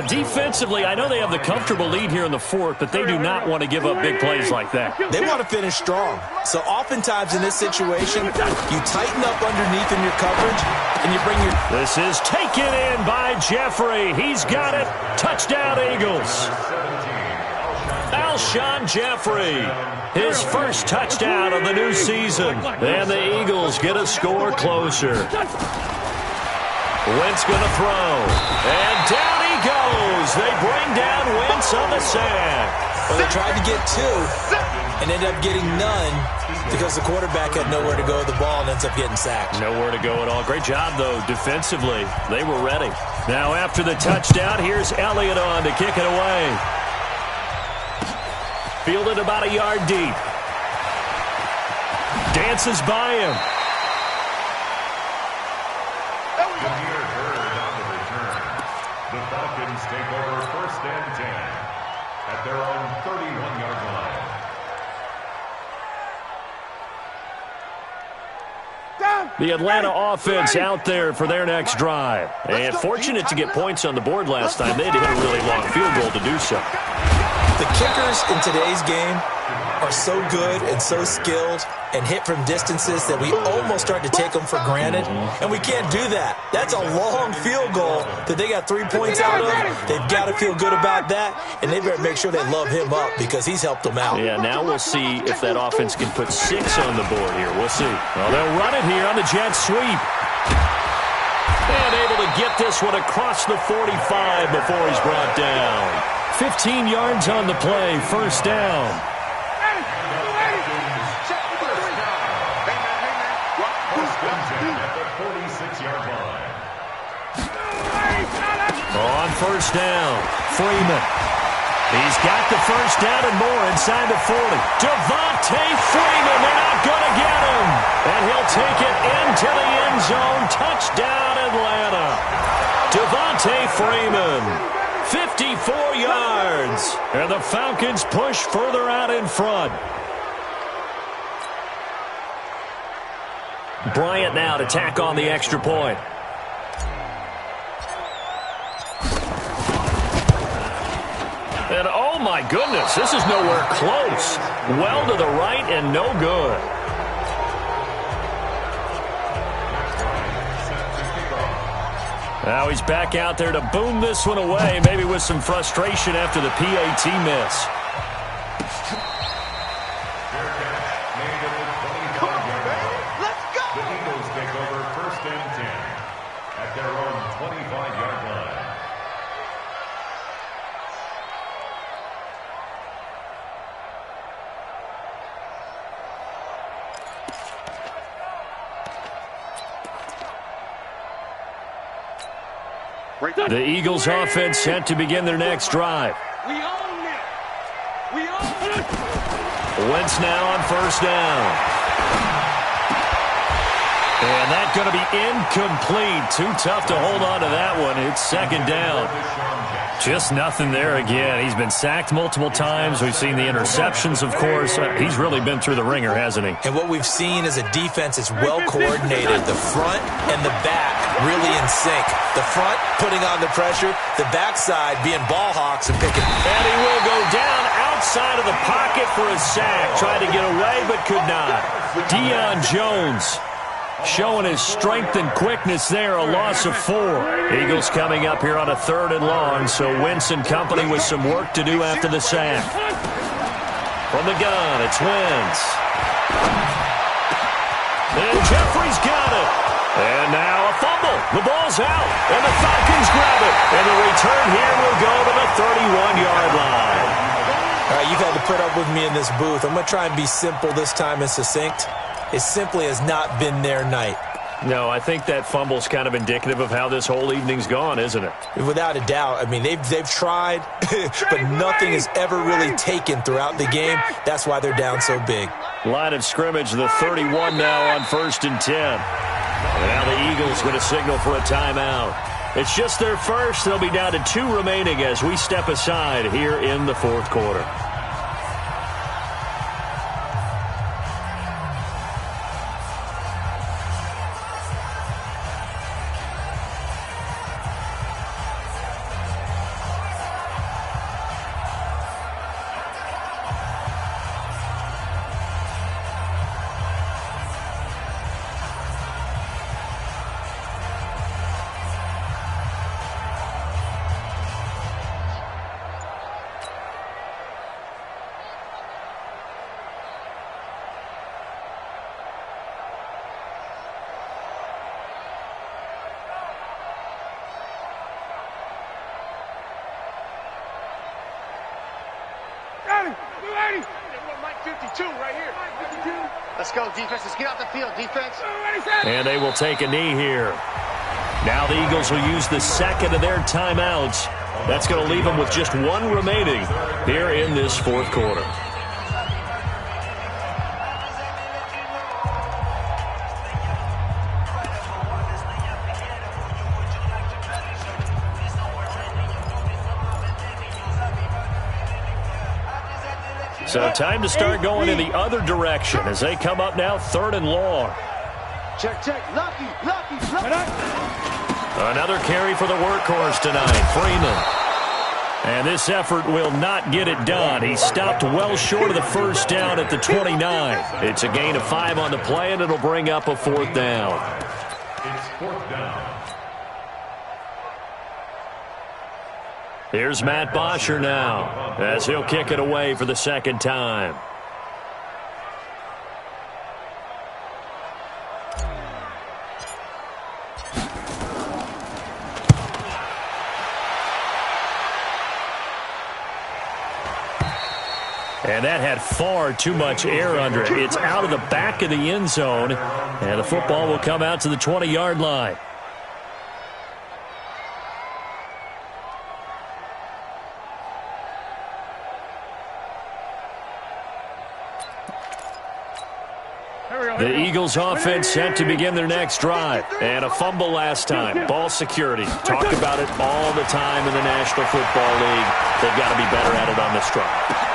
Defensively, I know they have the comfortable lead here in the 4th, but they do not want to give up big plays like that. They want to finish strong. So oftentimes in this situation, you tighten up underneath in your coverage, and you bring your... This is taken in by Jeffrey. He's got it. Touchdown, Eagles. Alshon Jeffrey, his first touchdown of the new season. And the Eagles get a score closer. Wentz going to throw. And down he goes. They bring down Wentz on the sack. Well, they tried to get 2 and ended up getting none because the quarterback had nowhere to go with the ball and ends up getting sacked. Nowhere to go at all. Great job, though, defensively. They were ready. Now, after the touchdown, here's Elliott on to kick it away. Fielded about a yard deep. Dances by him. The Falcons take over 1st and 10 at their own 31-yard line. The Atlanta offense out there for their next drive. And fortunate to get points on the board last time. They had to hit a really long field goal to do so. The kickers in today's game are so good and so skilled and hit from distances that we almost start to take them for granted, and we can't do that. That's a long field goal that they got 3 points out of. They've got to feel good about that, and they better make sure they love him up because he's helped them out. Yeah, now we'll see if that offense can put 6 on the board here. We'll see. Well, they'll run it here on the jet sweep. And able to get this one across the 45 before he's brought down. 15 yards on the play, 1st down. On 1st down, Freeman. He's got the 1st down and more inside the 40. Devontae Freeman, they're not going to get him. And he'll take it into the end zone. Touchdown, Atlanta. Devontae Freeman, 54 yards. And the Falcons push further out in front. Bryant now to tack on the extra point. And oh my goodness, this is nowhere close. Well to the right and no good. Now he's back out there to boom this one away, maybe with some frustration after the PAT miss. Let's go! The Eagles take over 1st and 10 at their own 25-yard line. The Eagles offense set to begin their next drive. We own it! We own it! Wentz now on 1st down. And that's going to be incomplete. Too tough to hold on to that one. It's 2nd down. Just nothing there again. He's been sacked multiple times. We've seen the interceptions, of course. He's really been through the ringer, hasn't he? And what we've seen is a defense is well coordinated. The front and the back really in sync. The front putting on the pressure, the backside being ball hawks and picking. And he will go down outside of the pocket for a sack. Tried to get away but could not. Deion Jones showing his strength and quickness there, a loss of 4. Eagles coming up here on a 3rd and long, so Wentz and company with some work to do after the sack. From the gun, it's Wentz. And Jeffrey's got it. And now a fumble. The ball's out, and the Falcons grab it. And the return here will go to the 31-yard line. All right, you've had to put up with me in this booth. I'm going to try and be simple this time and succinct. It simply has not been their night. No, I think that fumble's kind of indicative of how this whole evening's gone, isn't it? Without a doubt. I mean, they've tried, but nothing is ever really taken throughout the game. That's why they're down so big. Line of scrimmage, the 31 now on 1st and 10. And now the Eagles going to signal for a timeout. It's just their first. They'll be down to 2 remaining as we step aside here in the fourth quarter. Let's go, defense. Let's get out the field, defense. And they will take a knee here. Now the Eagles will use the second of their timeouts. That's going to leave them with just 1 remaining here in this fourth quarter. So time to start going in the other direction as they come up now 3rd and long. Check. Lucky. Another carry for the workhorse tonight, Freeman. And this effort will not get it done. He stopped well short of the first down at the 29. It's a gain of 5 on the play, and it'll bring up a 4th down. It's 4th down. Here's Matt Bosher now as he'll kick it away for the second time. And that had far too much air under it. It's out of the back of the end zone, and the football will come out to the 20-yard line. The Eagles offense set to begin their next drive. And a fumble last time. Ball security. Talk about it all the time in the National Football League. They've got to be better at it on this drive.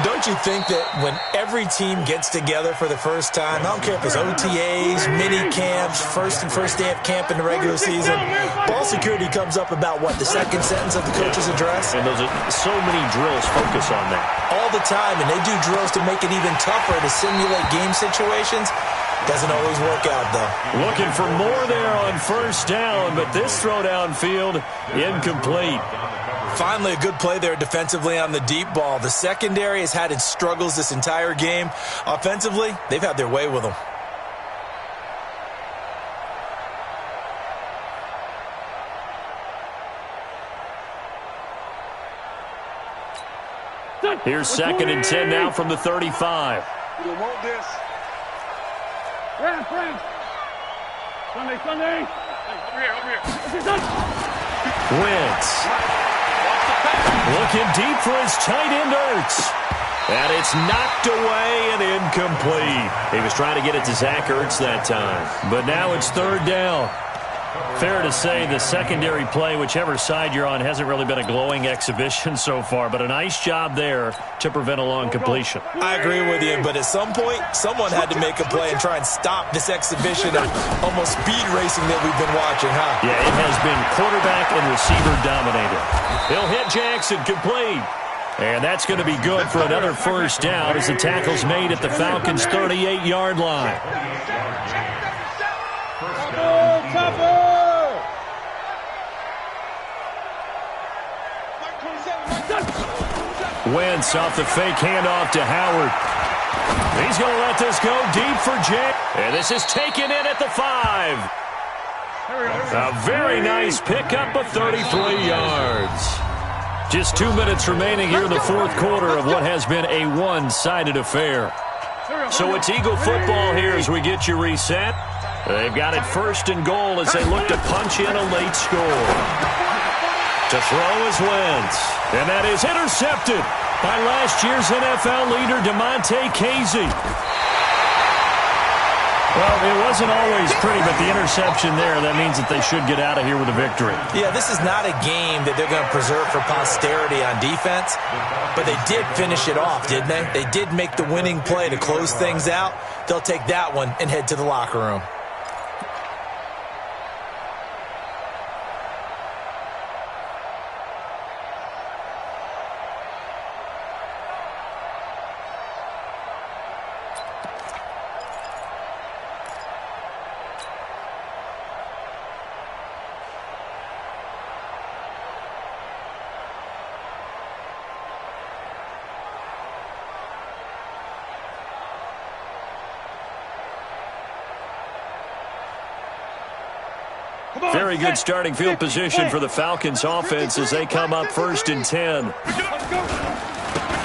Don't you think that when every team gets together for the first time, I don't care if it's OTAs, mini camps, first day of camp in the regular season, ball security comes up about, what, the second sentence of the coach's address? And those are so many drills focus on that. All the time, and they do drills to make it even tougher to simulate game situations. Doesn't always work out, though. Looking for more there on first down, but this throw downfield, incomplete. Finally, a good play there defensively on the deep ball. The secondary has had its struggles this entire game. Offensively, they've had their way with them. Here's 2nd and 10 now from the 35. You want this? Friend. Sunday. Hey, over here. Wentz. Looking deep for his tight end, Ertz. And it's knocked away and incomplete. He was trying to get it to Zach Ertz that time. But now it's 3rd down. Fair to say the secondary play, whichever side you're on, hasn't really been a glowing exhibition so far, but a nice job there to prevent a long completion. I agree with you, but at some point, someone had to make a play and try and stop this exhibition of almost speed racing that we've been watching, huh? Yeah, it has been quarterback and receiver dominated. He'll hit Jackson, complete. And that's going to be good for another first down as the tackle's made at the Falcons' 38-yard line. Wentz off the fake handoff to Howard. He's going to let this go deep for Jay. And this is taken in at the 5. A very nice pickup of 33 yards. Just 2 minutes remaining here in the fourth quarter of what has been a one-sided affair. So it's Eagle football here as we get you reset. They've got it 1st and goal as they look to punch in a late score. To throw is Wentz. And that is intercepted by last year's NFL leader, DeMonte Casey. Well, it wasn't always pretty, but the interception there, that means that they should get out of here with a victory. Yeah, this is not a game that they're going to preserve for posterity on defense, but they did finish it off, didn't they? They did make the winning play to close things out. They'll take that one and head to the locker room. Very good starting field position for the Falcons offense as they come up 1st and 10.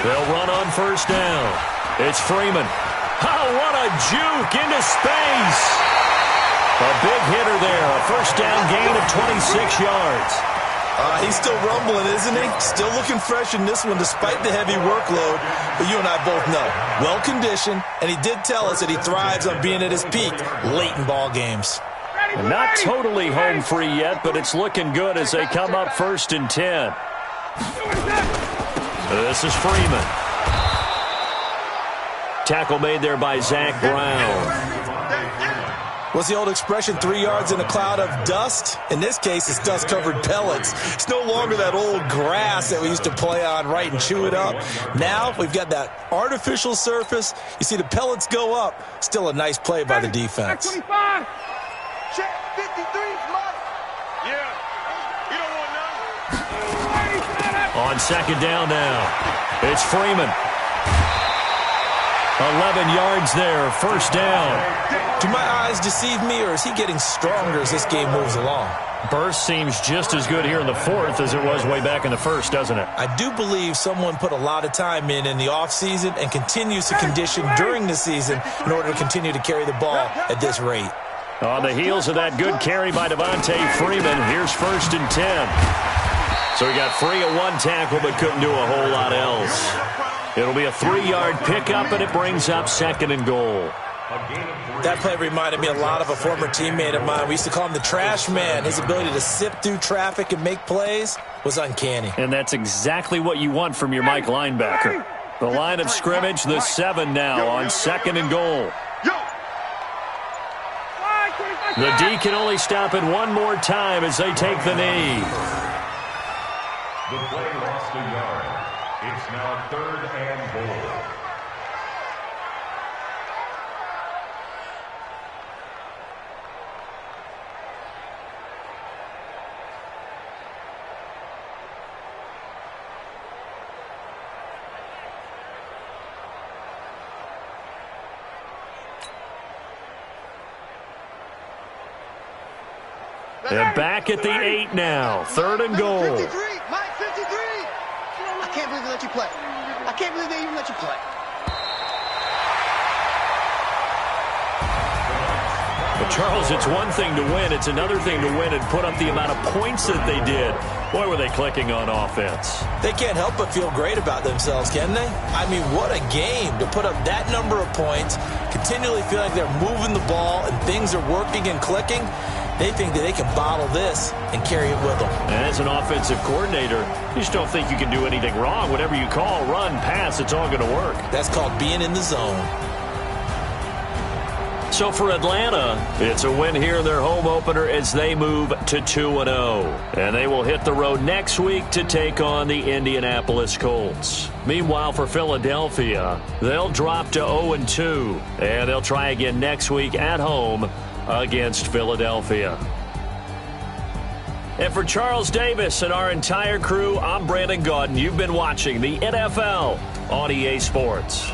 They'll run on 1st down. It's Freeman. Oh, what a juke into space. A big hitter there. A 1st down gain of 26 yards. He's still rumbling, isn't he? Still looking fresh in this one despite the heavy workload. But you and I both know, well-conditioned, and he did tell us that he thrives on being at his peak late in ball games. And not totally home free yet, but it's looking good as they come up 1st and 10. This is Freeman. Tackle made there by Zach Brown. What's the old expression, 3 yards in a cloud of dust? In this case, it's dust-covered pellets. It's no longer that old grass that we used to play on, right, and chew it up. Now we've got that artificial surface. You see the pellets go up. Still a nice play by the defense. 25. Check 53, Mike. Yeah. You don't want none. On 2nd down now, it's Freeman. 11 yards there, 1st down. Do my eyes deceive me, or is he getting stronger as this game moves along? Burst seems just as good here in the 4th as it was way back in the 1st, doesn't it? I do believe someone put a lot of time in the offseason and continues to condition during the season in order to continue to carry the ball at this rate. On the heels of that good carry by Devontae Freeman, here's 1st and 10. So he got free of one tackle but couldn't do a whole lot else. It'll be a 3-yard pickup, and it brings up 2nd and goal. That play reminded me a lot of a former teammate of mine. We used to call him the trash man. His ability to sift through traffic and make plays was uncanny. And that's exactly what you want from your Mike linebacker. The line of scrimmage, the 7 now on 2nd and goal. The D can only stop it one more time as they take the knee. The play lost a yard. It's now 3rd and goal. They're back at the 8 now. 3rd and goal. 53, Mike, 53. I can't believe they let you play. I can't believe they even let you play. But Charles, it's one thing to win. It's another thing to win and put up the amount of points that they did. Boy, were they clicking on offense. They can't help but feel great about themselves, can they? I mean, what a game to put up that number of points, continually feel like they're moving the ball and things are working and clicking. They think that they can bottle this and carry it with them. And as an offensive coordinator, you just don't think you can do anything wrong. Whatever you call, run, pass, it's all going to work. That's called being in the zone. So for Atlanta, it's a win here in their home opener as they move to 2-0. And they will hit the road next week to take on the Indianapolis Colts. Meanwhile, for Philadelphia, they'll drop to 0-2. And they'll try again next week at home against Philadelphia. And for Charles Davis and our entire crew, I'm Brandon Gaudin. You've been watching the NFL on EA Sports.